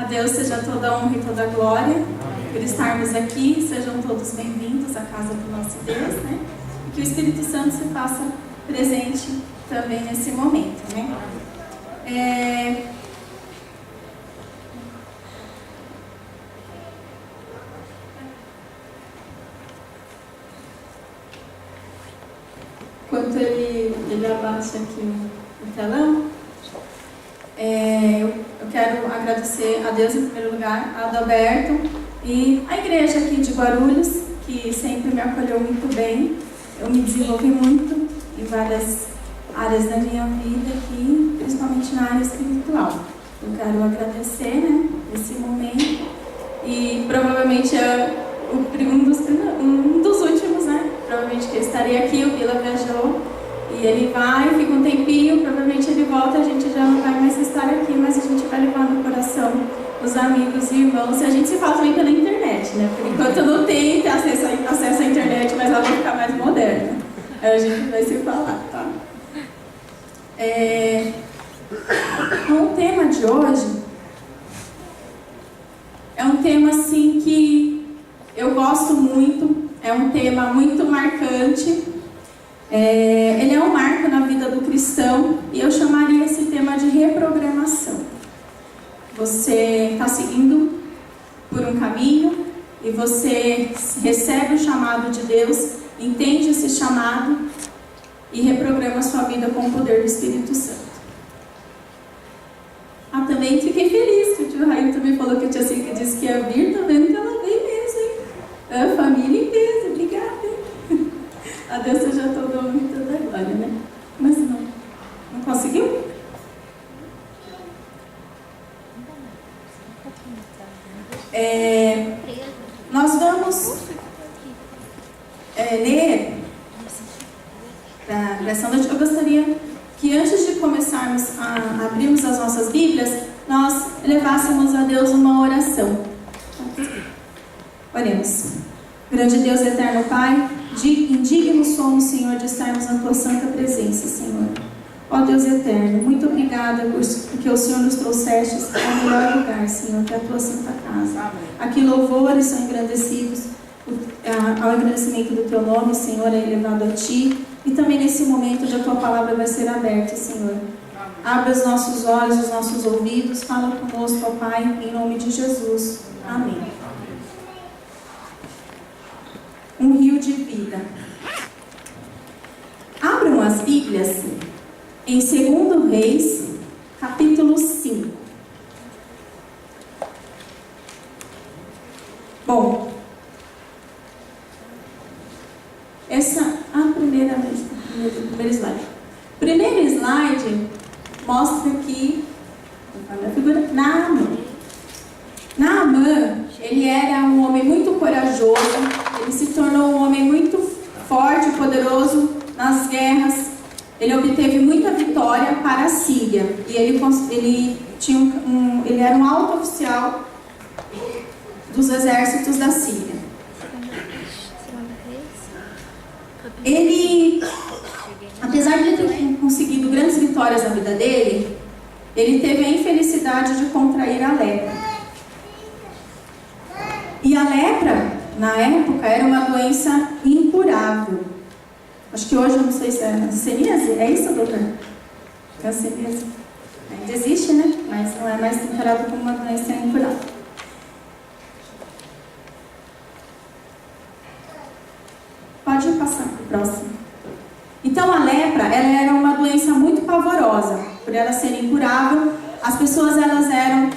A Deus seja toda a honra e toda a glória por estarmos aqui. Sejam todos bem-vindos à casa do nosso Deus, né? E que o Espírito Santo se faça presente também nesse momento, né? Enquanto ele abaixa aqui o telão, eu quero agradecer a Deus em primeiro lugar, a Adalberto e a igreja aqui de Guarulhos, que sempre me acolheu muito bem. Eu me desenvolvi muito em várias áreas da minha vida aqui, principalmente na área espiritual. Eu quero agradecer, né, esse momento e provavelmente um dos últimos, né? Provavelmente que eu estaria aqui, o Vila viajou e ele vai, fica um tempinho, provavelmente ele volta, a gente já não vai mais estar aqui, mas a gente vai levar no coração os amigos e irmãos, e a gente se fala também pela internet, né? Por enquanto eu não tenho acesso à internet, mas ela vai ficar mais moderna. Aí a gente vai se falar, tá? O tema de hoje é um tema assim que eu gosto muito, é um tema muito marcante, ele é um marco na vida do cristão e eu chamaria esse tema de reprogramação. Você está seguindo por um caminho e você recebe o chamado de Deus, entende esse chamado e reprograma a sua vida com o poder do Espírito Santo. Também fiquei feliz que o tio Raio também falou que a tia Cília disse que ia vir, tô vendo que ela veio mesmo, hein? A família em peso, obrigada, hein? A Deus seja toda a honra e toda a glória, né? Mas não conseguiu? Nós vamos ler para essa noite. Eu gostaria que antes de começarmos a abrirmos as nossas Bíblias, nós levássemos a Deus uma oração. Oremos. Grande Deus, eterno Pai, indignos somos, Senhor, de estarmos na Tua santa presença, Senhor. Ó Deus eterno, muito obrigada porque o Senhor nos trouxeste ao melhor lugar, Senhor, que é a Tua santa casa. Aqui louvores são engrandecidos, ao engrandecimento do Teu nome, Senhor, é elevado a Ti. E também nesse momento onde a Tua palavra vai ser aberta, Senhor. Abre os nossos olhos, os nossos ouvidos, fala conosco, ó Pai, em nome de Jesus. Amém. Um rio de vida. Abram as Bíblias em 2 Reis, capítulo 5. Bom, primeiro slide. Primeiro slide mostra aqui a figura Naamã. Ele era um homem muito corajoso, ele se tornou um homem muito forte e poderoso nas guerras. Ele obteve muita vitória para a Síria e ele era um alto oficial dos exércitos da Síria. Ele, apesar de ter conseguido grandes vitórias na vida dele, ele teve a infelicidade de contrair a lepra. E a lepra, na época, era uma doença incurável. Acho que hoje, eu não sei se é hanseníase, é isso, doutor? Hanseníase. Ainda existe, né? Mas não é mais encarado como uma doença incurável. Pode passar para o próximo. Então a lepra, ela era uma doença muito pavorosa. Por ela ser incurável, as pessoas elas eram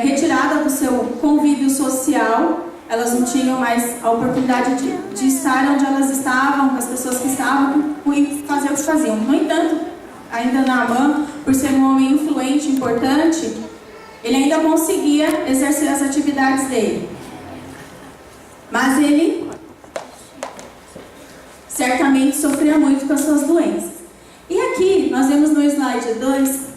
retiradas do seu convívio social. Elas não tinham mais a oportunidade de estar onde elas estavam, com as pessoas que estavam, e fazer o que faziam. No entanto, ainda Naamã, por ser um homem influente, importante, ele ainda conseguia exercer as atividades dele. Mas ele certamente sofria muito com as suas doenças. E aqui, nós vemos no slide 2,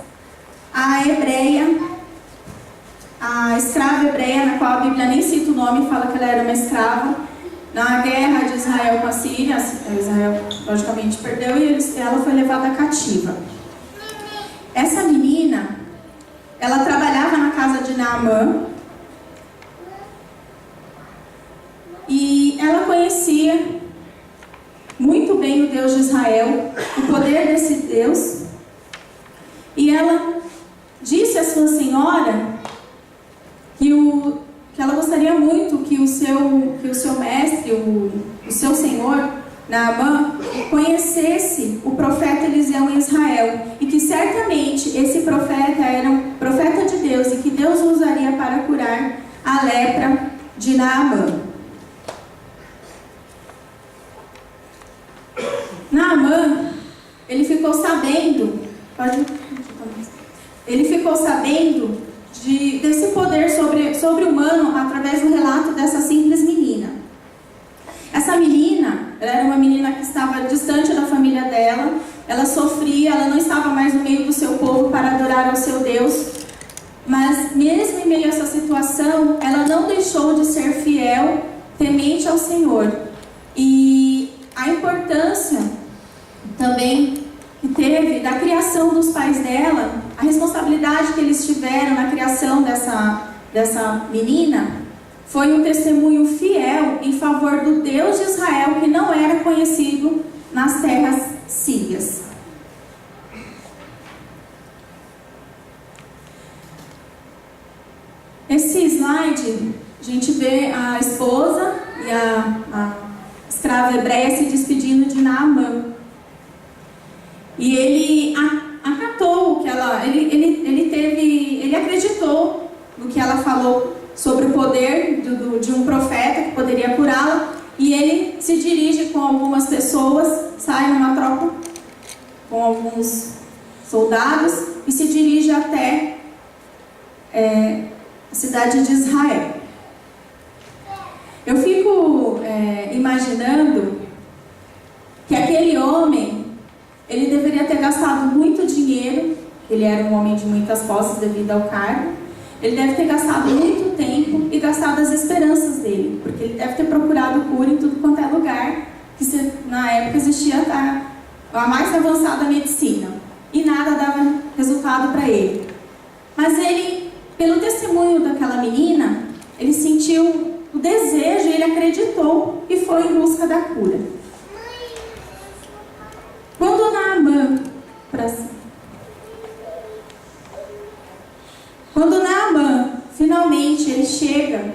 a escrava hebreia, na qual a Bíblia nem cita o nome, fala que ela era uma escrava, na guerra de Israel com a Síria. Israel, logicamente, perdeu e ela foi levada cativa. Essa menina, ela trabalhava na casa de Naamã. E ela conhecia muito bem o Deus de Israel, o poder desse Deus. E ela disse à sua senhora que ela gostaria muito que o seu mestre, o seu senhor, Naamã, conhecesse o profeta Eliseu em Israel. E que certamente esse profeta era um profeta de Deus e que Deus o usaria para curar a lepra de Naamã. Naamã, ele ficou sabendo desse poder sobre-humano através do relato dessa simples menina. Essa menina, ela era uma menina que estava distante da família dela, ela sofria, ela não estava mais no meio do seu povo para adorar ao seu Deus, mas mesmo em meio a essa situação, ela não deixou de ser fiel, temente ao Senhor. E a importância também que teve da criação dos pais dela, a responsabilidade que eles tiveram na criação dessa menina, foi um testemunho fiel em favor do Deus de Israel, que não era conhecido nas terras sírias. Esse slide, a gente vê a esposa e a escrava hebreia se despedindo de Naamã. E ele acatou o que ele acreditou no que ela falou sobre o poder de um profeta que poderia curá-la. E ele se dirige com algumas pessoas, sai numa tropa com alguns soldados e se dirige até a cidade de Israel. Eu fico imaginando que aquele homem, ele deveria ter gastado muito dinheiro, ele era um homem de muitas posses devido ao cargo, ele deve ter gastado muito tempo e gastado as esperanças dele, porque ele deve ter procurado cura em tudo quanto é lugar, que na época existia a mais avançada medicina, e nada dava resultado para ele. Mas ele, pelo testemunho daquela menina, ele sentiu o desejo, ele acreditou e foi em busca da cura. Quando Naamã finalmente ele chega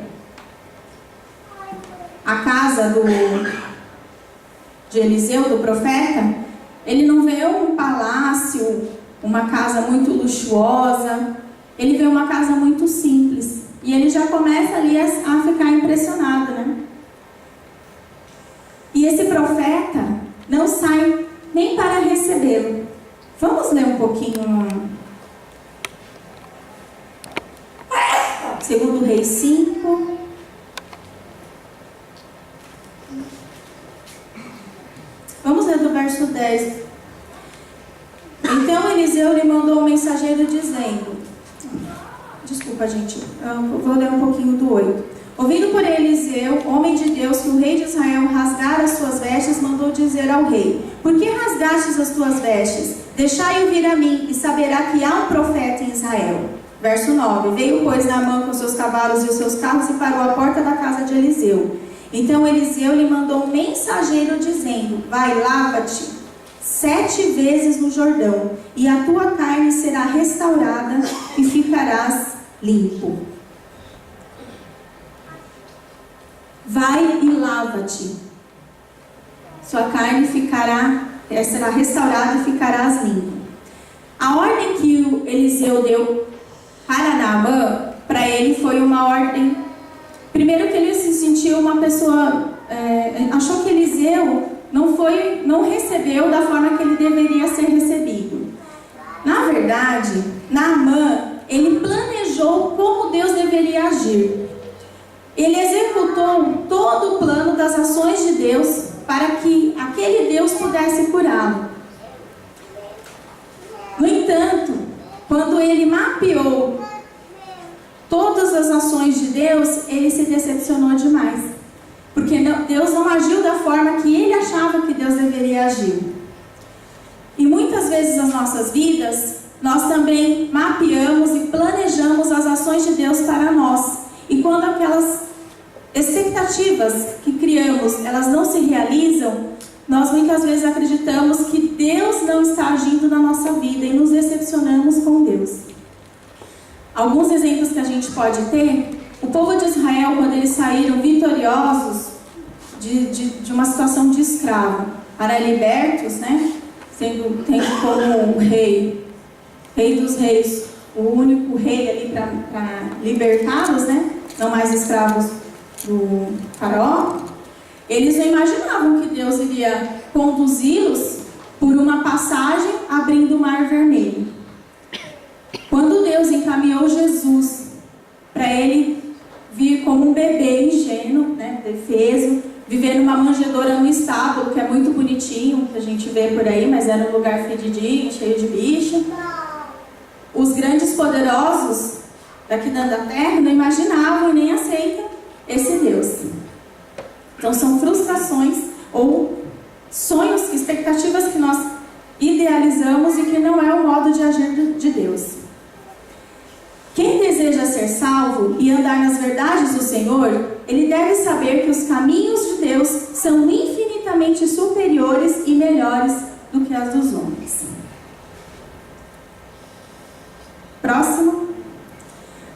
à casa de Eliseu, do profeta, ele não vê um palácio, uma casa muito luxuosa, ele vê uma casa muito simples. E ele já começa ali a ficar impressionado, né? E esse profeta não sai nem para recebê-lo. Vamos ler um pouquinho Segundo Reis 5. Vamos ler do verso 10. Então Eliseu lhe mandou um mensageiro dizendo... Desculpa, gente, eu vou ler um pouquinho do 8. Ouvindo por Eliseu, homem de Deus, que o rei de Israel rasgara as suas vestes, mandou dizer ao rei: por que rasgastes as tuas vestes? Deixai-o vir a mim, e saberá que há um profeta em Israel. Verso 9. Veio, pois, Naamã com seus cavalos e os seus carros e parou à porta da casa de Eliseu. Então Eliseu lhe mandou um mensageiro dizendo: vai, lava-te 7 vezes no Jordão, e a tua carne será restaurada e ficarás limpo. Vai e lava-te, sua carne será restaurada e ficarás limpo. A ordem que Eliseu deu para Naamã, para ele foi uma ordem. Primeiro que ele se sentiu uma pessoa, achou que Eliseu não recebeu da forma que ele deveria ser recebido. Na verdade, Naamã, ele planejou como Deus deveria agir. Ele executou todo o plano das ações de Deus para que aquele Deus pudesse curá-lo. No entanto, quando ele mapeou todas as ações de Deus, ele se decepcionou demais. Porque Deus não agiu da forma que ele achava que Deus deveria agir. E muitas vezes nas nossas vidas, nós também mapeamos e planejamos as ações de Deus para nós. E quando aquelas expectativas que criamos, elas não se realizam, nós muitas vezes acreditamos que Deus não está agindo na nossa vida e nos decepcionamos com Deus. Alguns exemplos que a gente pode ter: o povo de Israel, quando eles saíram vitoriosos de uma situação de escravo para libertos, né? Tendo como rei dos reis, o único rei ali para libertá-los, né? Não mais escravos do faraó. Eles não imaginavam que Deus iria conduzi-los por uma passagem abrindo o Mar Vermelho. Quando Deus encaminhou Jesus para ele vir como um bebê ingênuo, né, defeso, viver numa manjedoura no estábulo, que é muito bonitinho, que a gente vê por aí, mas era um lugar fedidinho, cheio de bicho. Os grandes poderosos daqui da terra não imaginavam e nem aceitam esse Deus. Então são frustrações ou sonhos, expectativas que nós idealizamos e que não é o modo de agir de Deus. Quem deseja ser salvo e andar nas verdades do Senhor, ele deve saber que os caminhos de Deus são infinitamente superiores e melhores do que as dos homens. Próximo.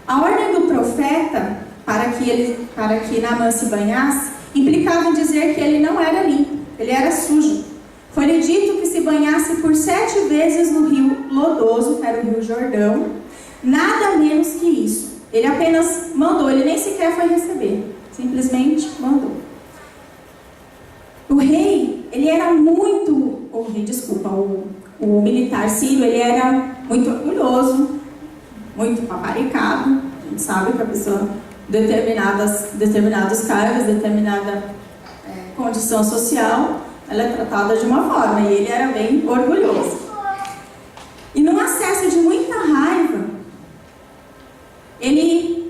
A ordem do profeta para que Naamã se banhasse implicava em dizer que ele não era limpo, ele era sujo. Foi-lhe dito que se banhasse por 7 vezes no rio lodoso, que era o rio Jordão, nada menos que isso. Ele apenas mandou, ele nem sequer foi receber, simplesmente mandou. O militar sírio, ele era muito orgulhoso, muito paparicado. A gente sabe que a pessoa, determinados cargos, determinada condição social, ela é tratada de uma forma, e ele era bem orgulhoso. E num acesso de muita raiva, ele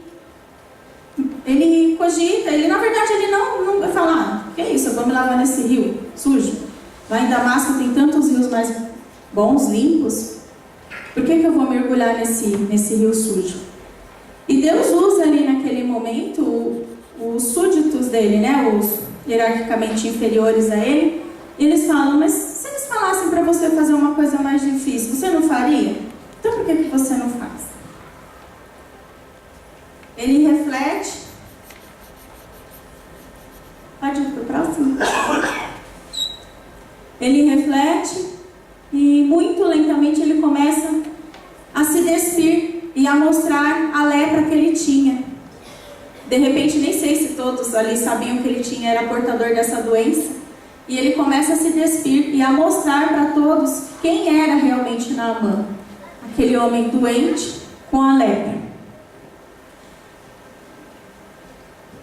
cogita, na verdade ele não vai falar, que é isso, eu vou me lavar nesse rio sujo? Lá em Damasco tem tantos rios mais bons, limpos, por que eu vou mergulhar nesse rio sujo? E Deus usa ali naquele momento os súditos dele, né, os hierarquicamente inferiores a ele, e eles falam, mas se eles falassem para você fazer uma coisa mais difícil, você não faria? Então por que você não faz? Ele reflete. Pode ir para o próximo? Ele reflete e muito lentamente ele começa a se despir e a mostrar a lepra que ele tinha. De repente, nem sei se todos ali sabiam que ele era portador dessa doença. E ele começa a se despir e a mostrar para todos quem era realmente Naamã, aquele homem doente com a lepra.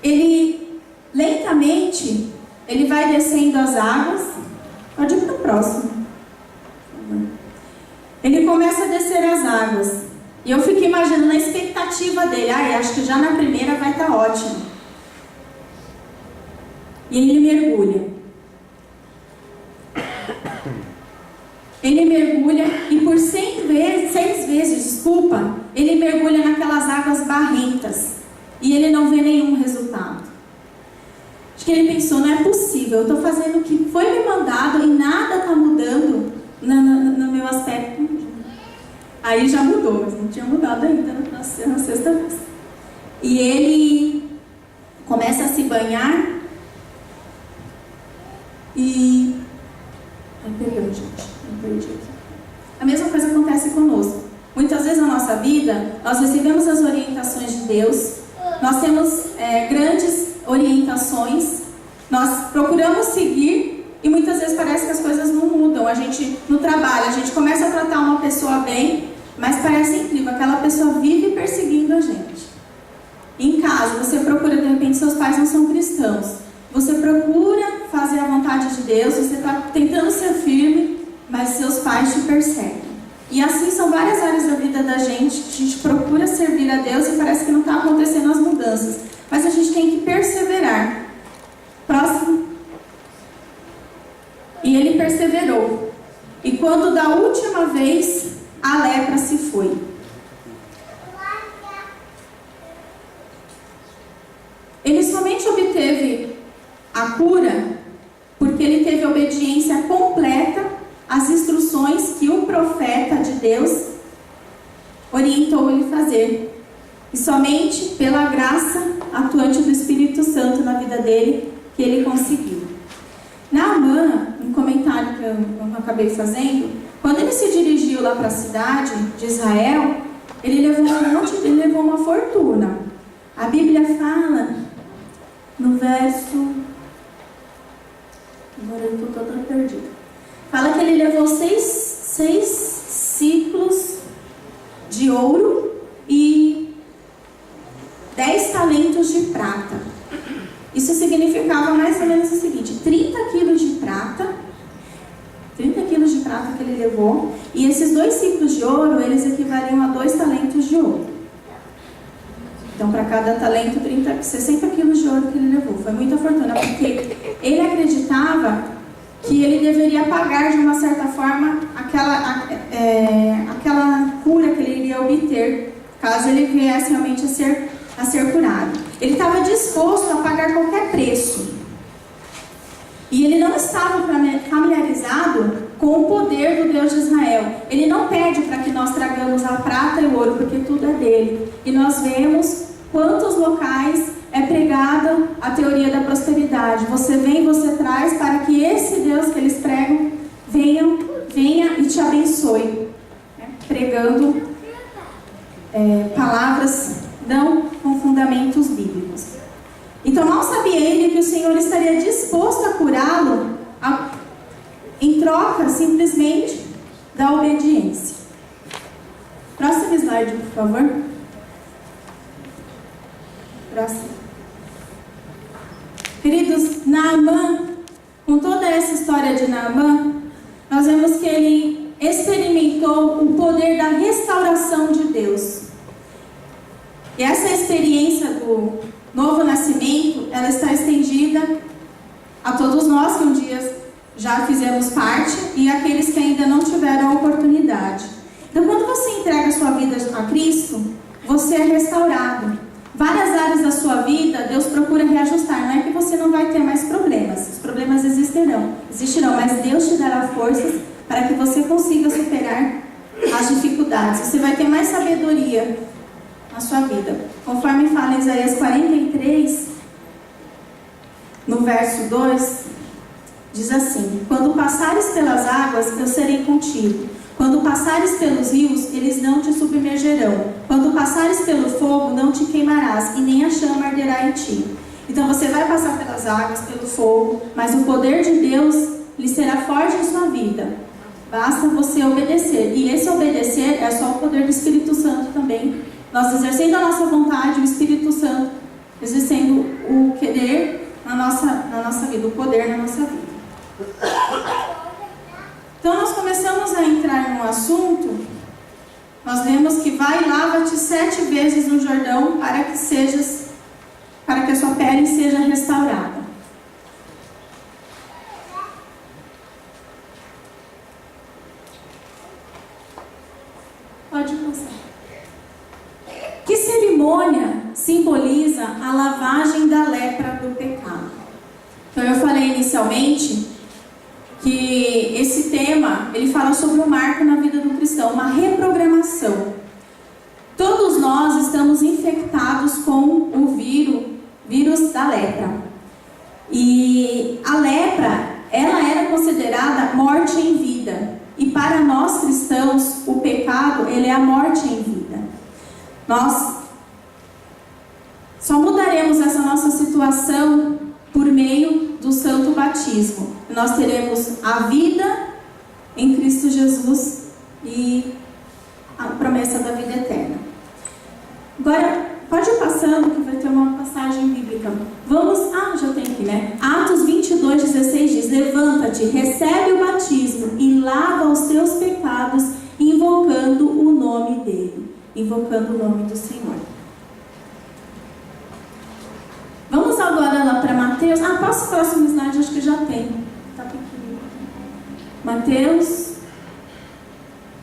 Ele, lentamente, ele vai descendo as águas. Pode ir para o próximo. Ele começa a descer as águas. E eu fico imaginando a expectativa dele. Acho que já na primeira vai estar ótimo. E ele mergulha. Ele mergulha e por 6 vezes, ele mergulha naquelas águas barrentas. E ele não vê nenhum resultado. Acho que ele pensou, não é possível, eu estou fazendo o que foi me mandado e nada está mudando no meu aspecto. Aí já mudou, mas não tinha mudado ainda na sexta vez. E ele começa a se banhar e... Perdão, gente, não perdi aqui. A mesma coisa acontece conosco. Muitas vezes na nossa vida, nós recebemos as orientações de Deus, nós temos grandes orientações, nós procuramos seguir e muitas vezes parece que as coisas não mudam. A gente, no trabalho, a gente começa a tratar uma pessoa bem, mas parece incrível, aquela pessoa vive perseguindo a gente. Em casa, você procura, de repente, seus pais não são cristãos. Você procura fazer a vontade de Deus, você está tentando ser firme, mas seus pais te perseguem. E assim são várias áreas da vida da gente, a gente procura servir a Deus e parece que não está acontecendo as mudanças. Mas a gente tem que perseverar. Próximo. E ele perseverou. E quando da última vez a lepra se foi. Ele somente obteve a cura porque ele teve obediência completa às instruções que o profeta de Deus orientou ele a fazer. E somente pela graça atuante do Espírito Santo na vida dele que ele conseguiu. Naamã, um comentário que eu acabei fazendo, quando ele se dirigiu lá para a cidade de Israel, ele levou uma fortuna. A Bíblia fala no verso... Agora eu estou toda perdida. Fala que ele levou seis ciclos de ouro e 10 talentos de prata. Isso significava mais ou menos o seguinte: 30 quilos de prata. 30 quilos de prata que ele levou. E esses 2 ciclos de ouro, eles equivaliam a 2 talentos de ouro. Então, para cada talento, 60 quilos de ouro que ele levou. Foi muita fortuna, porque ele acreditava que ele deveria pagar, de uma certa forma, aquela cura que ele iria obter, caso ele viesse realmente a ser curado. Ele estava disposto a pagar qualquer preço. E ele não estava familiarizado com o poder do Deus de Israel. Ele não pede para que nós tragamos a prata e o ouro, porque tudo é dele. E nós vemos quantos locais é pregada a teoria da prosperidade. Você vem, você traz, para que esse Deus que eles pregam venha e te abençoe. Pregando palavras não com fundamentos bíblicos. Então, mal sabia ele que o Senhor estaria disposto a curá-lo em troca, simplesmente, da obediência. Próximo slide, por favor. Próximo. Queridos, Naamã, com toda essa história de Naamã, nós vemos que ele experimentou o poder da restauração de Deus. E essa experiência do novo nascimento, ela está estendida a todos nós que um dia já fizemos parte e aqueles que ainda não tiveram a oportunidade. Então, quando você entrega a sua vida a Cristo, você é restaurado. Várias áreas da sua vida, Deus procura reajustar. Não é que você não vai ter mais problemas. Os problemas existirão, mas Deus te dará forças para que você consiga superar as dificuldades. Você vai ter mais sabedoria na sua vida. Conforme fala em Isaías 43, no verso 2, diz assim: quando passares pelas águas, eu serei contigo. Quando passares pelos rios, eles não te submergerão. Quando passares pelo fogo, não te queimarás, e nem a chama arderá em ti. Então você vai passar pelas águas, pelo fogo, mas o poder de Deus lhe será forte em sua vida. Basta você obedecer. E esse obedecer é só o poder do Espírito Santo também. Nós exercendo a nossa vontade, o Espírito Santo exercendo o querer na nossa vida, o poder na nossa vida. Então nós começamos a entrar num assunto. Nós vemos que vai e lava-te 7 vezes no Jordão para que a sua pele seja restaurada. Pode passar. Que cerimônia simboliza a lavagem da lepra do pecado? Então eu falei inicialmente que esse tema, ele fala sobre um marco na vida do cristão, uma reprogramação. Todos nós estamos infectados com o vírus da lepra. E a lepra, ela era considerada morte em vida. E para nós cristãos, o pecado, ele é a morte em vida. Nós só mudaremos essa nossa situação por meio do santo batismo. Nós teremos a vida em Cristo Jesus e a promessa da vida eterna. Agora, pode ir passando que vai ter uma passagem bíblica. Já tem aqui, né? Atos 22:16 diz: levanta-te, recebe o batismo e lava os teus pecados, invocando o nome dele, invocando o nome do Senhor. Vamos agora lá para Mateus. Passa o próximo slide, acho que já tem. Tá pequenininho. Mateus.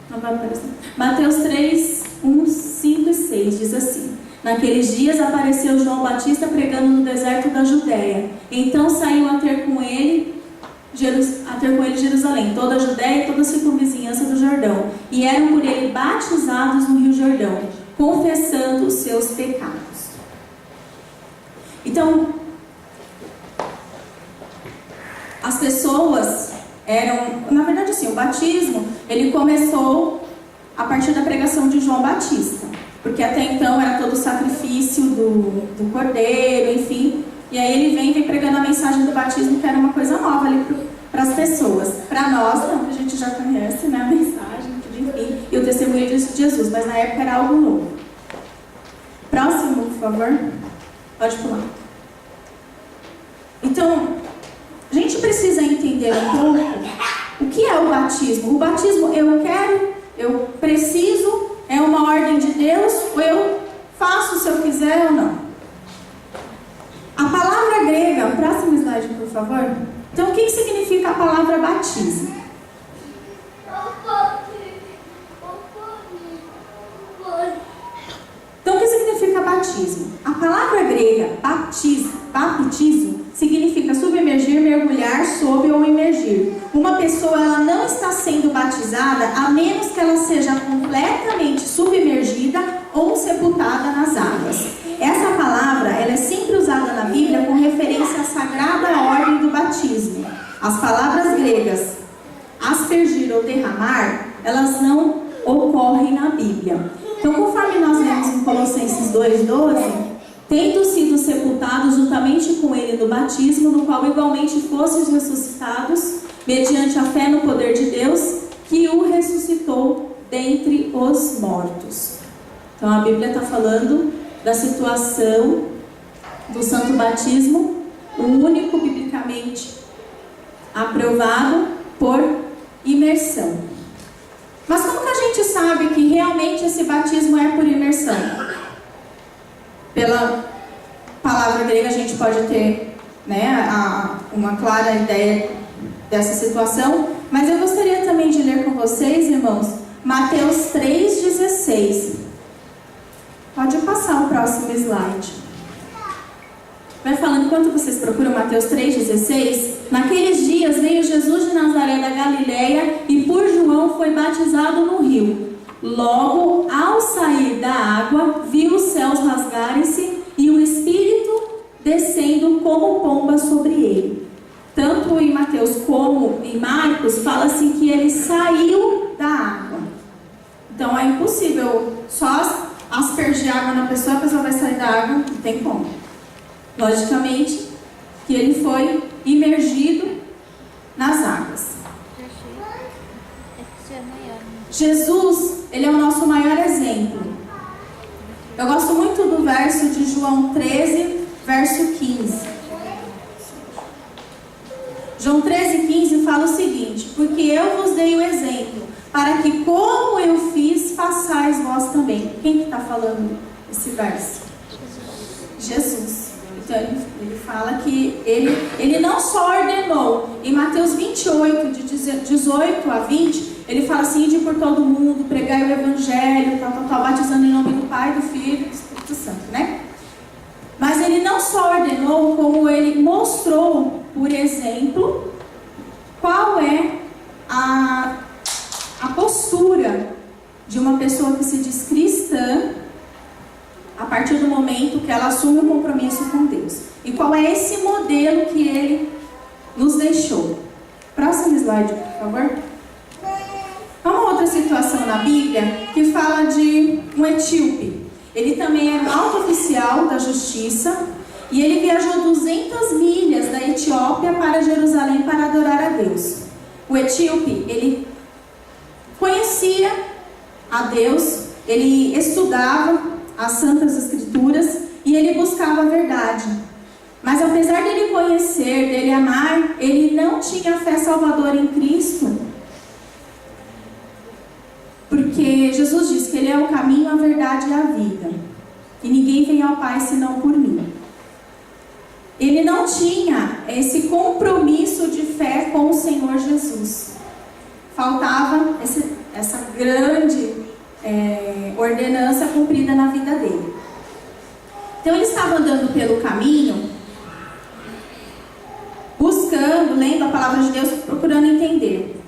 Não, vai aparecer. Mateus 3, 1, 5 e 6 diz assim: naqueles dias apareceu João Batista pregando no deserto da Judéia. Então saiu a ter com ele Jerusalém, toda a Judéia e toda a circunvizinhança do Jordão, e eram por ele batizados no Rio Jordão, confessando os seus pecados. Então, as pessoas eram, na verdade assim, o batismo, ele começou a partir da pregação de João Batista, porque até então era todo o sacrifício do cordeiro, enfim. E aí ele vem pregando a mensagem do batismo, que era uma coisa nova ali para as pessoas. Para nós, não, a gente já conhece, né, a mensagem, enfim, e o testemunho de Jesus, mas na época era algo novo. Próximo, por favor. Pode pular. Então, a gente precisa entender um pouco o que é o batismo. O batismo, eu preciso, é uma ordem de Deus, ou eu faço se eu quiser ou não. A palavra grega, próximo slide, por favor. Então, o que significa a palavra batismo? Então, o que significa batismo? A palavra grega, baptizo, significa submergir, mergulhar, sob ou imergir. Uma pessoa, ela não está sendo batizada a menos que ela seja completamente submergida ou sepultada nas águas. Essa palavra, ela é sempre usada na Bíblia com referência à sagrada ordem do batismo. As palavras gregas aspergir ou derramar, elas não ocorrem na Bíblia. Então, conforme nós lemos em Colossenses 2,12, tendo sido sepultados juntamente com ele no batismo, no qual igualmente fostes ressuscitados, mediante a fé no poder de Deus, que o ressuscitou dentre os mortos. Então, a Bíblia está falando da situação do santo batismo, o único biblicamente aprovado por imersão. Mas como que a gente sabe que realmente esse batismo é por imersão? Pela palavra grega a gente pode ter, né, uma clara ideia dessa situação, mas eu gostaria também de ler com vocês, irmãos, Mateus 3,16. Pode passar o próximo slide. Vai falando, enquanto vocês procuram Mateus 3,16. Naqueles dias veio Jesus de Nazaré da Galileia e por João foi batizado no rio. Logo, ao sair da água, viu os céus rasgarem-se e o Espírito descendo como pomba sobre ele. Tanto em Mateus como em Marcos, fala-se que ele saiu da água. Então é impossível só aspergir água na pessoa, a pessoa vai sair da água, não tem como. Logicamente que ele foi imergido nas águas. Jesus, ele é o nosso maior exemplo. Eu gosto muito do verso de João 13, verso 15. João 13, 15 fala o seguinte: porque eu vos dei o exemplo, para que como eu fiz, façais vós também. Quem que está falando esse verso? Jesus. Então ele fala que ele não só ordenou. Em Mateus 28, de 18 a 20, ele fala assim: ide por todo mundo, pregai o evangelho, batizando em nome do Pai, do Filho e do Espírito Santo, né? Mas ele não só ordenou, como ele mostrou, por exemplo, qual é a postura de uma pessoa que se diz cristã a partir do momento que ela assume um compromisso com Deus. E qual é esse modelo que ele nos deixou? Próximo slide, por favor. Uma outra situação na Bíblia que fala de um etíope. Ele também era um alto oficial da justiça e ele viajou 200 milhas da Etiópia para Jerusalém para adorar a Deus. O etíope, ele conhecia a Deus, ele estudava as Santas Escrituras e ele buscava a verdade. Mas apesar dele conhecer, dele amar, ele não tinha fé salvadora em Cristo. Porque Jesus diz que ele é o caminho, a verdade e a vida. E ninguém vem ao Pai senão por mim. Ele não tinha esse compromisso de fé com o Senhor Jesus. Faltava essa grande ordenança cumprida na vida dele. Então ele estava andando pelo caminho, buscando, lendo a palavra de Deus, procurando entender.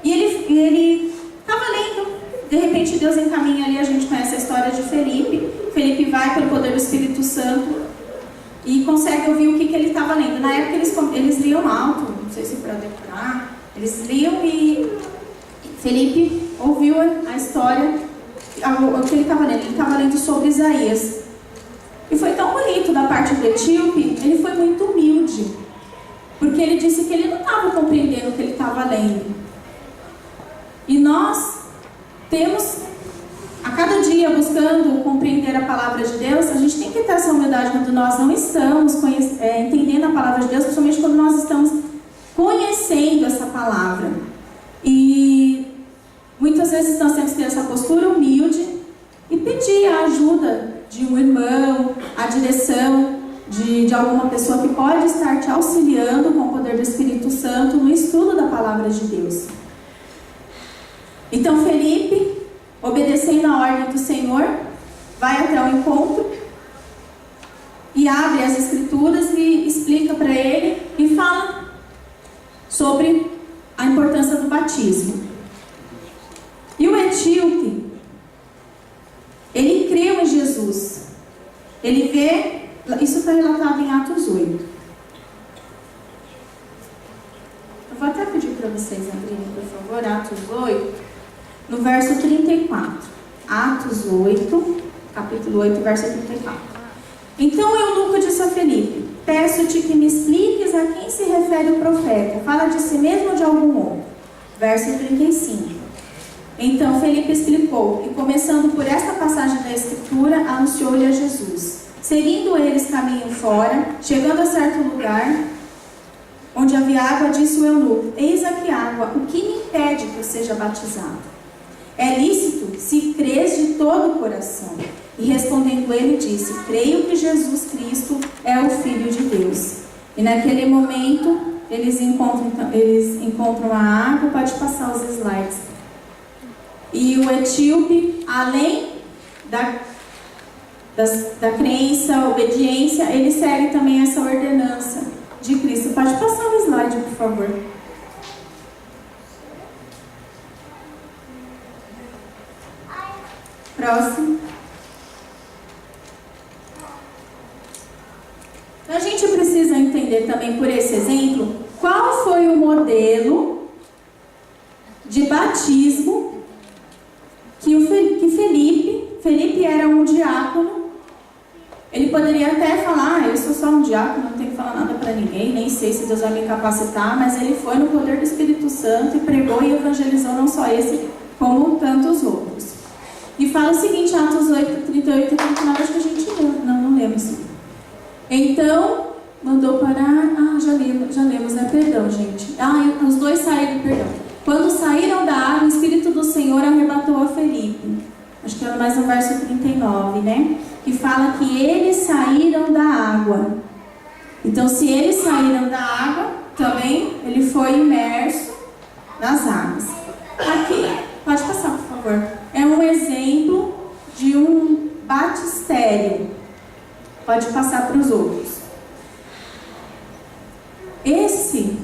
E ele estava lendo, de repente Deus encaminha ali, a gente conhece a história de Felipe. Felipe vai pelo poder do Espírito Santo e consegue ouvir o que ele estava lendo. Na época eles liam alto, não sei se para decorar, eles liam e Felipe ouviu a história, o que ele estava lendo. Ele estava lendo sobre Isaías. E foi tão bonito da parte do etíope, ele foi muito humilde, porque ele disse que ele não estava compreendendo o que ele estava lendo. E nós temos, a cada dia, buscando compreender a palavra de Deus, a gente tem que ter essa humildade quando nós não estamos entendendo a palavra de Deus, principalmente quando nós estamos conhecendo essa palavra. E muitas vezes nós temos que ter essa postura humilde e pedir a ajuda de um irmão, a direção de alguma pessoa que pode estar te auxiliando com o poder do Espírito Santo no estudo da palavra de Deus. Então Felipe, obedecendo a ordem do Senhor, vai até o encontro e abre as escrituras e explica para ele e fala sobre a importância do batismo. E o etíope, ele creu em Jesus. Ele vê, isso está relatado em Atos 8. Eu vou até pedir para vocês abrirem, por favor, Atos 8. No verso 34, Atos 8, capítulo 8, verso 34. Então o eunuco disse a Felipe: peço-te que me expliques a quem se refere o profeta. Fala de si mesmo ou de algum outro? Verso 35. Então Felipe explicou, e começando por esta passagem da Escritura, anunciou-lhe a Jesus. Seguindo eles caminho fora, chegando a certo lugar onde havia água, disse o eunuco: eis aqui água, o que me impede que eu seja batizado? É lícito se crês de todo o coração. E respondendo ele disse: creio que Jesus Cristo é o Filho de Deus. E naquele momento eles encontram a água. Pode passar os slides. E o etíope, além da crença, obediência, ele segue também essa ordenança de Cristo. Pode passar o slide, por favor. Próximo. Então a gente precisa entender também por esse exemplo qual foi o modelo de batismo que Felipe era um diácono. Ele poderia até falar: eu sou só um diácono, não tenho que falar nada para ninguém, nem sei se Deus vai me capacitar, mas ele foi no poder do Espírito Santo e pregou e evangelizou não só esse, como tantos outros. E fala o seguinte, Atos 8, 38 e 39, acho que a gente leu. Não lemos. Então, mandou parar. Já lemos, né? Perdão, gente. Os dois saíram, perdão. Quando saíram da água, o Espírito do Senhor arrebatou a Felipe. Acho que era mais no verso 39, né? Que fala que eles saíram da água. Então, se eles saíram da água, também ele foi imerso nas águas. Aqui, pode passar, por favor. É um exemplo de um batistério. Pode passar para os outros. Esse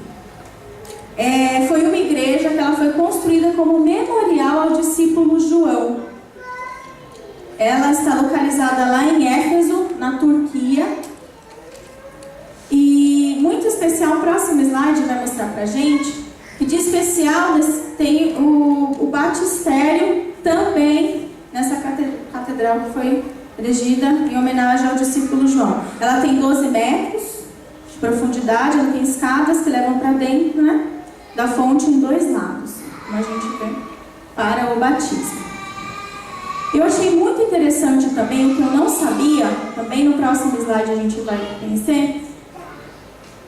foi uma igreja que ela foi construída como memorial ao discípulo João. Ela está localizada lá em Éfeso, na Turquia. E muito especial, o próximo slide vai mostrar para a gente, que de especial tem o batistério também nessa catedral que foi erigida em homenagem ao discípulo João. Ela tem 12 metros de profundidade, ela tem escadas que levam para dentro, né, da fonte em dois lados, como a gente vê, para o batismo. Eu achei muito interessante também, o que eu não sabia, também no próximo slide a gente vai conhecer.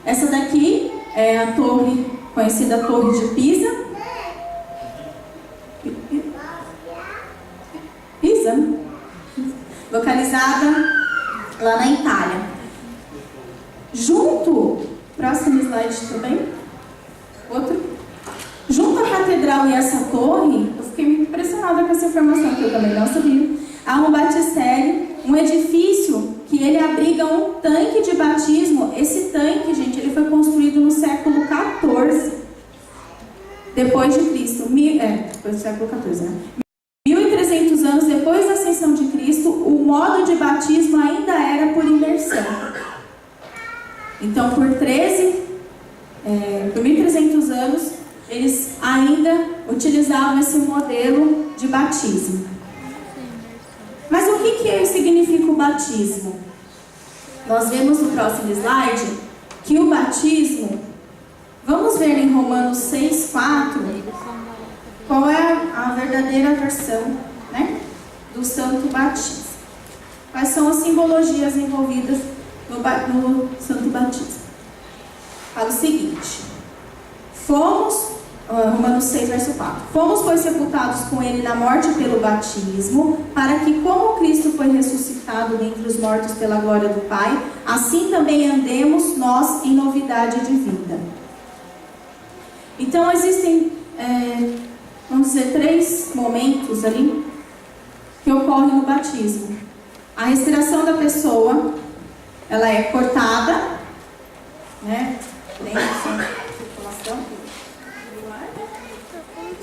Essa daqui é a torre, conhecida Torre de Pisa. Localizada lá na Itália. Próximo slide também. Junto à catedral e essa torre, fiquei muito impressionada com essa informação, que eu também não sabia. Há um batistério, um edifício que ele abriga um tanque de batismo. Esse tanque, gente, ele foi construído no século XIV, depois de Cristo. Depois do século XIV, né? 1300 anos depois da ascensão de Cristo, o modo de batismo ainda era por imersão. Então, por 1300 anos, eles ainda utilizavam esse modelo de batismo. Mas o que significa o batismo? Nós vemos no próximo slide que o batismo, vamos ver em Romanos 6:4, qual é a verdadeira versão, né, do santo batismo. Quais são as simbologias envolvidas no santo batismo? Fala o seguinte: Romanos 6, verso 4. Fomos, pois, sepultados com ele na morte pelo batismo, para que, como Cristo foi ressuscitado dentre os mortos pela glória do Pai, assim também andemos nós em novidade de vida. Então, existem, vamos dizer, 3 momentos ali que ocorrem no batismo. A respiração da pessoa, ela é cortada, né? Circulação.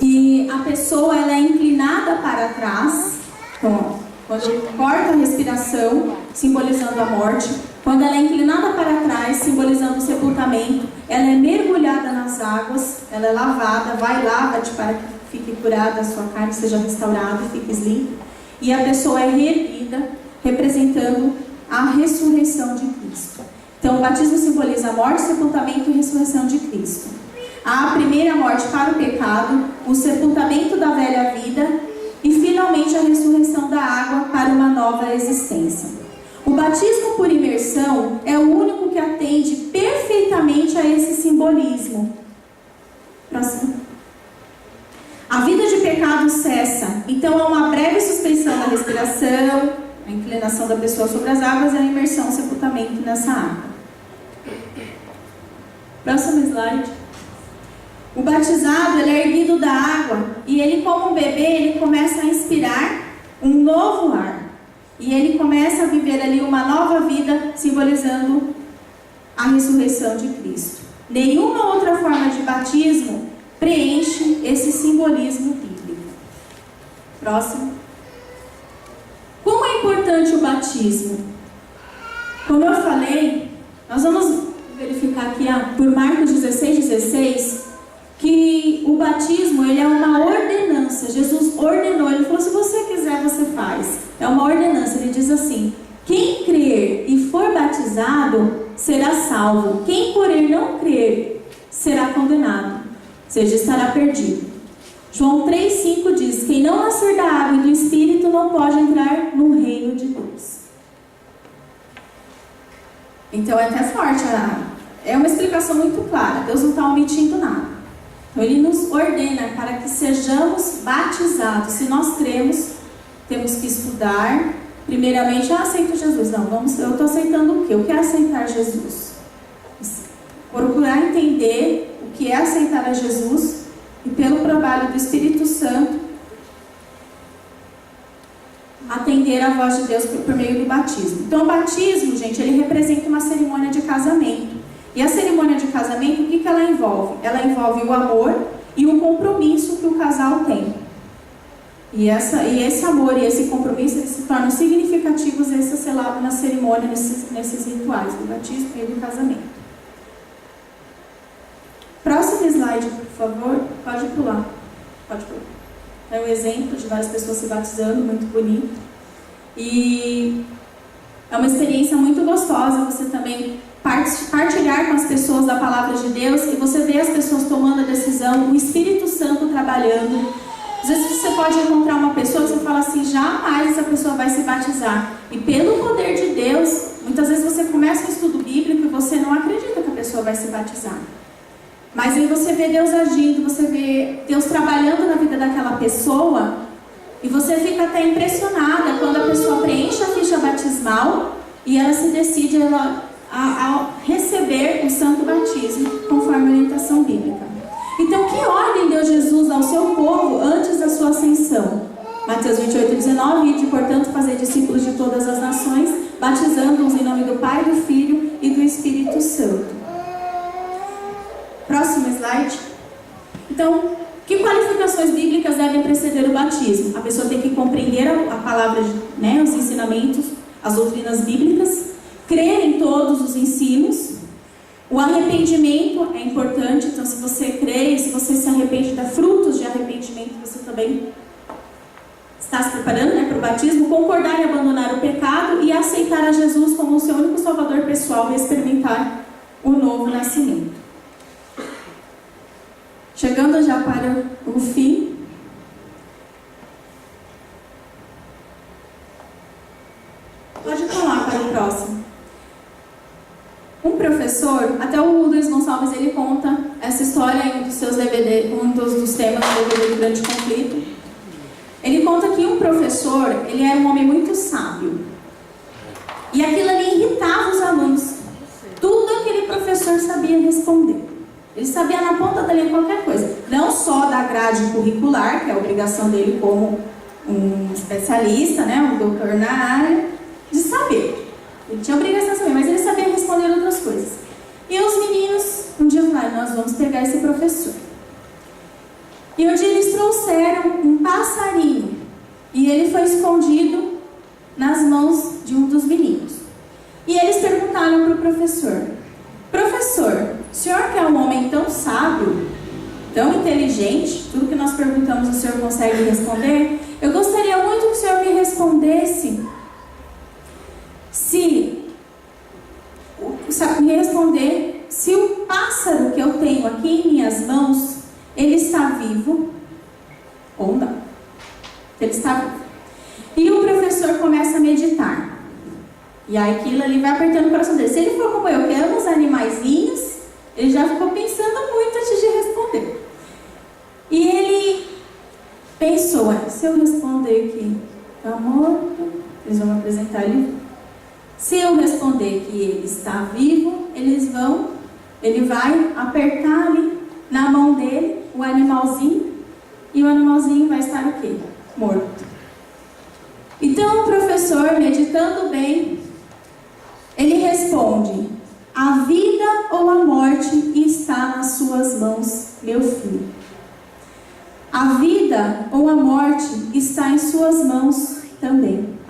E a pessoa, ela é inclinada para trás. Então, quando corta a respiração, simbolizando a morte. Quando ela é inclinada para trás, simbolizando o sepultamento. Ela é mergulhada nas águas. Ela é lavada. Vai, lava-te para que fique curada a sua carne, seja restaurada e fique limpa. E a pessoa é reerguida, representando a ressurreição de Cristo. Então, o batismo simboliza a morte, sepultamento e ressurreição de Cristo. A primeira morte para o pecado, o sepultamento da velha vida e, finalmente, a ressurreição da água para uma nova existência. O batismo por imersão é o único que atende perfeitamente a esse simbolismo. Próximo. A vida de pecado cessa, então há uma breve suspensão da respiração, a inclinação da pessoa sobre as águas e a imersão, o sepultamento nessa água. Próximo slide. O batizado, ele é erguido da água e ele, como um bebê, ele começa a inspirar um novo ar. E ele começa a viver ali uma nova vida, simbolizando a ressurreição de Cristo. Nenhuma outra forma de batismo preenche esse simbolismo bíblico. Próximo. Como é importante o batismo? Como eu falei, nós vamos verificar aqui por Marcos 16:16, que o batismo, ele é uma ordenança. Jesus ordenou, ele falou: se você quiser, você faz. É uma ordenança. Ele diz assim: quem crer e for batizado será salvo. Quem, porém, não crer será condenado, ou seja, estará perdido. João 3:5 diz: quem não nascer da água e do Espírito não pode entrar no reino de Deus. Então é até forte, é uma explicação muito clara. Deus não está omitindo nada. Então ele nos ordena para que sejamos batizados. Se nós cremos, temos que estudar. Primeiramente, aceito Jesus. Não, eu estou aceitando o quê? O que é aceitar Jesus? Procurar entender o que é aceitar a Jesus e, pelo trabalho do Espírito Santo, atender a voz de Deus por meio do batismo. Então, o batismo, gente, ele representa uma cerimônia de casamento. E a cerimônia de casamento, o que ela envolve? Ela envolve o amor e o compromisso que o casal tem. E esse amor e esse compromisso, eles se tornam significativos e esse é selado na cerimônia, nesses rituais do batismo e do casamento. Próximo slide, por favor. Pode pular. Pode pular. É um exemplo de várias pessoas se batizando, muito bonito. E é uma experiência muito gostosa você também partilhar com as pessoas da palavra de Deus e você vê as pessoas tomando a decisão, o Espírito Santo trabalhando. Às vezes você pode encontrar uma pessoa que você fala assim: jamais essa pessoa vai se batizar. E pelo poder de Deus, muitas vezes você começa um estudo bíblico e você não acredita que a pessoa vai se batizar. Mas aí você vê Deus agindo, você vê Deus trabalhando na vida daquela pessoa e você fica até impressionada quando a pessoa preenche a ficha batismal e ela se decide a receber o santo batismo conforme a orientação bíblica. Então, que ordem deu Jesus ao seu povo antes da sua ascensão? Mateus 28:19, ide, portanto, fazer discípulos de todas as nações, batizando-os em nome do Pai, do Filho e do Espírito Santo. Próximo slide. Então, que qualificações bíblicas devem preceder o batismo? A pessoa tem que compreender a palavra, né, os ensinamentos, as doutrinas bíblicas, crer em todos os ensinos. O arrependimento é importante, então se você crê, se você se arrepende, dá frutos de arrependimento, você também está se preparando, né, para o batismo. Concordar em abandonar o pecado e aceitar a Jesus como o seu único salvador pessoal e experimentar o novo nascimento. Chegando já para o fim, pode falar para o próximo. Um professor, até o Luiz Gonçalves, ele conta essa história em um dos seus DVD, um dos temas do DVD do Grande Conflito. Ele conta que um professor, ele era um homem muito sábio. E aquilo ali irritava os alunos. Tudo aquele professor sabia responder. Ele sabia na ponta da língua qualquer coisa. Não só da grade curricular, que é a obrigação dele como um especialista, né, um doutor na área, de saber. Ele tinha obrigação de saber, mas ele sabia responder outras coisas. E os meninos, um dia falaram, nós vamos pegar esse professor. E um dia eles trouxeram um passarinho. E ele foi escondido nas mãos de um dos meninos. E eles perguntaram para o professor, professor, o senhor que é um homem tão sábio, tão inteligente, tudo que nós perguntamos o senhor consegue responder? Eu gostaria muito que o senhor me respondesse se o pássaro que eu tenho aqui em minhas mãos, ele está vivo ou não. Ele está vivo. E o professor começa a meditar. E aí aquilo ali vai apertando o coração dele. Se ele for como eu, que ama os animaizinhos, ele já ficou pensando muito antes de responder. E ele pensou, se eu responder que está morto, eles vão me apresentar ele. Se eu responder que ele está vivo, ele vai apertar ali na mão dele o animalzinho, e o animalzinho vai estar o quê? Morto. Então o professor, meditando bem, ele responde, a vida ou a morte está nas suas mãos, meu filho. A vida ou a morte está em suas mãos também.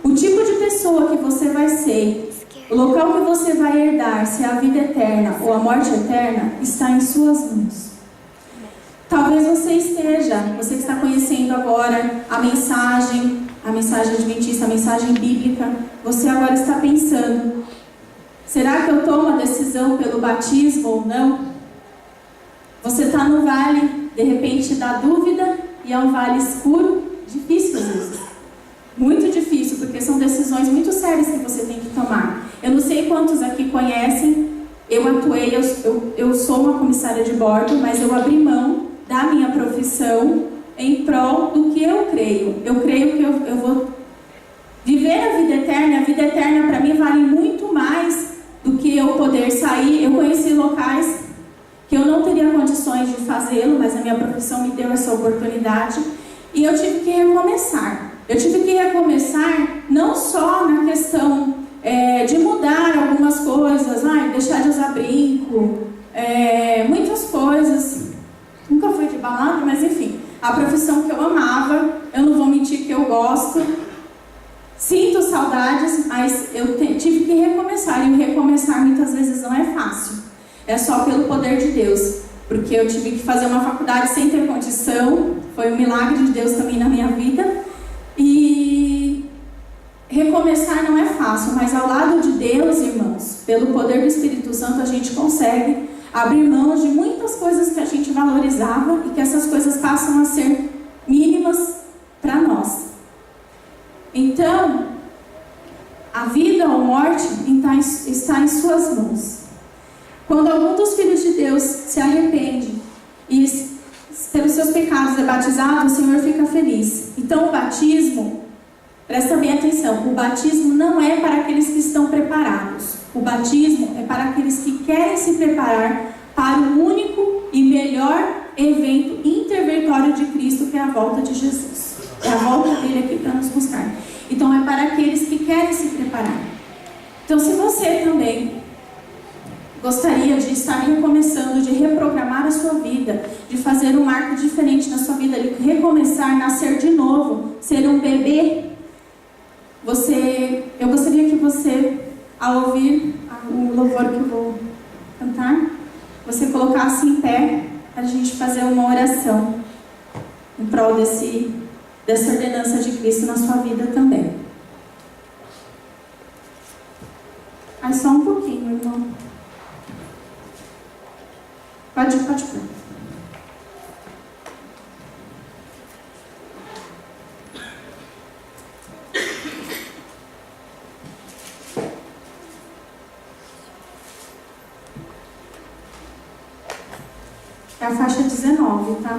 O tipo de pessoa que você vai ser, o local que você vai herdar, se é a vida eterna ou a morte eterna, está em suas mãos. Talvez você que está conhecendo agora a mensagem adventista, a mensagem bíblica, você agora está pensando, será que eu tomo a decisão pelo batismo ou não? Você está no vale, de repente, da dúvida, e é um vale escuro, difícil às vezes. Muito difícil, porque são decisões muito sérias que você tem que tomar. Eu não sei quantos aqui conhecem, eu sou uma comissária de bordo, mas eu abri mão da minha profissão em prol do que eu creio. Eu creio que eu vou viver a vida eterna. A vida eterna para mim vale muito mais do que eu poder sair. Eu conheci locais que eu não teria condições de fazê-lo, mas a minha profissão me deu essa oportunidade. E eu tive que recomeçar. Eu tive que recomeçar não só na questão de mudar algumas coisas, deixar de usar brinco, muitas coisas. Nunca fui de balada, mas enfim, a profissão que eu amava, eu não vou mentir que eu gosto. Sinto saudades, mas eu tive que recomeçar. E o recomeçar muitas vezes não é fácil. É só pelo poder de Deus. Porque eu tive que fazer uma faculdade sem ter condição. Foi um milagre de Deus também na minha vida. E recomeçar não é fácil, mas ao lado de Deus, irmãos, pelo poder do Espírito Santo, a gente consegue abrir mão de muitas coisas que a gente valorizava e que essas coisas passam a ser mínimas para nós. Então, a vida ou morte está em suas mãos. Quando algum dos filhos de Deus se arrepende e pelos seus pecados é batizado, o Senhor fica feliz. Então o batismo, presta bem atenção, o batismo não é para aqueles que estão preparados. O batismo é para aqueles que querem se preparar para o único e melhor evento interventório de Cristo, que é a volta de Jesus. É a volta dele aqui para nos buscar. Então é para aqueles que querem se preparar. Então, se você também gostaria de estar recomeçando, de reprogramar a sua vida, de fazer um marco diferente na sua vida, de recomeçar, nascer de novo, ser um bebê, eu gostaria que você, ao ouvir o louvor que eu vou cantar, você colocasse em pé para a gente fazer uma oração em prol dessa ordenança de Cristo na sua vida também. Aí só um pouquinho, irmão. Pode pôr. É a faixa 19, tá?